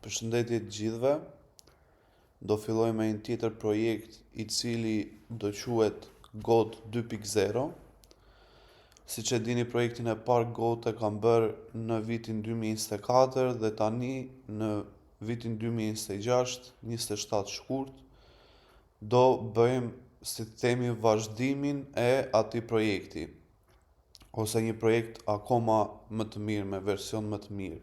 Përshëndetje të gjithëve. Do filloj me një tjetër projekt i cili do quhet GOAT 2.0. Siç e dini, projektin e parë GOAT e kam bërë në vitin 2024 dhe tani në vitin 2026, 27 shkurt, do bëjmë, si të themi, vazhdimin e atij projekti, ose një projekt akoma më të mirë, me version më të mirë.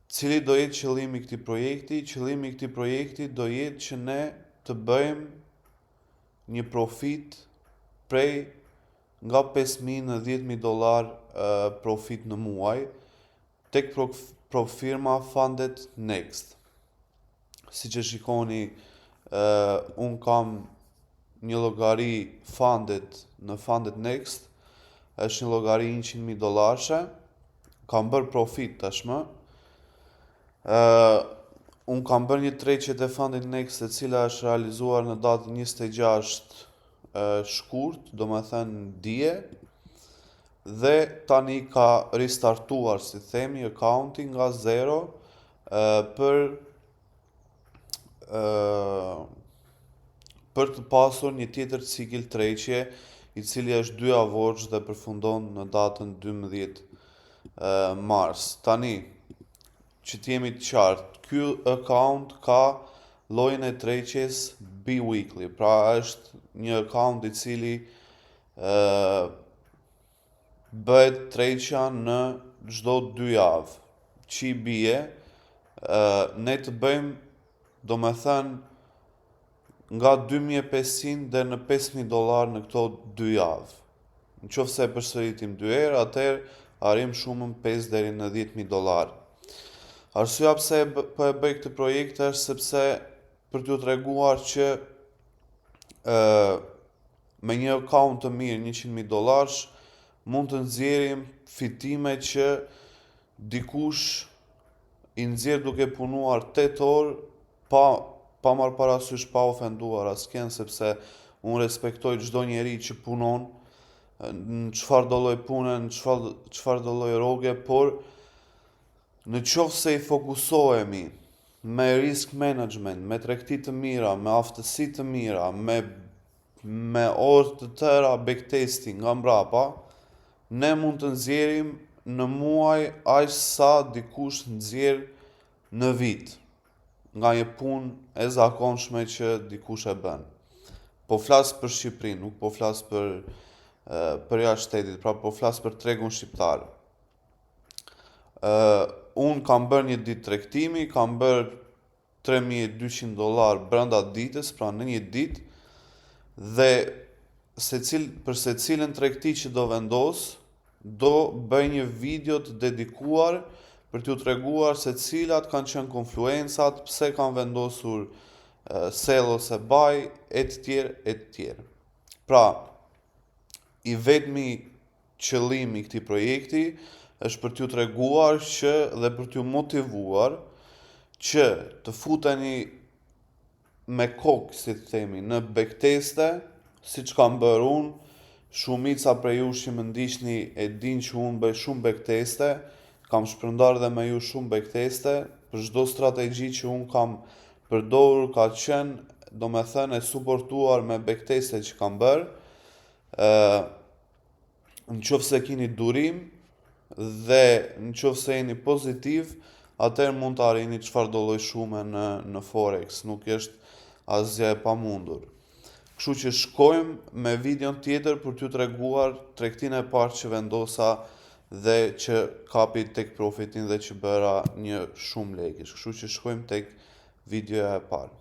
Cili do jetë qëllimi i këtij projekti? Qëllimi i këtij projekti do jetë që ne të bëjmë një profit prej nga $5.000 në $10.000 profit në muaj tek firma Funded Next. Siç e shikoni, un kam një llogari funded në Funded Next, është një llogari $100.000, kam bërë profit tashmë. Unë kam bërë një tregje të Funded Next, e cila është realizuar në datën 26 shkurt, do me thënë dje, dhe tani ka restartuar, si themi, accounti nga zero për të pasur një tjetër cikël tregje, i cili është 2 avoç dhe përfundon në datën 12 mars. Tani, që t'jemi të qartë, ky account ka llojin e tregjes bi-weekly, pra është një account i cili bëhet tregja në çdo 2 javë. Që i bie, ne të bëjmë, do me thënë, nga $2.500 deri në $5.000 në këto 2 javë. Në qoftë se e përsëritim 2 herë, atëherë arrim shumën $5 deri në $10.000. Arsyeja pse po e bëj këtë projekt është sepse për t'ju treguar që me një account të mirë, $100.000, mund të nxjerrim fitime që dikush i nxjerr duke punuar 8 orë pa marrë parasysh, pa ofenduar askën, sepse unë respektoj çdo njeri që punon në çfarë do lloj pune, në çfarë do lloj rroge, por në qoftë se i fokusohemi me risk management, me tregti të mira, me aftësi të mira, me orë të tëra backtesting nga mbrapa, ne mund të nxjerrim në muaj aq sa dikush nxjerr në vit, nga një punë e zakonshme që dikush e bën. Po flas për Shqipërinë, nuk po flas për jashtë shtetit, pra po flas për tregun shqiptar. Unë kam bërë një ditë tregtimi, kam bërë $3.200 brenda ditës, pra në një ditë, dhe për secilën tregti që do vendos, do bëj një video të dedikuar për t'ju treguar se cilat kanë qenë konfluencat, pse kanë vendosur sell ose buy, etj. Pra, i vetmi qëllimi i këtij projekti është për t'ju treguar që dhe për t'ju motivuar që të futeni me kokë, si të themi, në backteste, siç kam bërë unë. Shumica prej jush që më ndiqni e din që unë bëj shumë backteste, kam shpërndar dhe me ju shumë backteste, për çdo strategji që unë kam përdorur ka qenë, do me thënë, e suportuar me backteste që kam bërë. Në qoftë se keni durim dhe në qoftë se jeni pozitiv, atëherë mund të arrini çfarë do lloj shume në Forex, nuk është asgjë e pamundur. Kështu që shkojmë me videon tjetër për t'ju treguar tregtinë e parë që vendosa dhe që kapi tek profitin dhe që bëra një shumë lekësh. Kështu që shkojmë tek videoja e parë.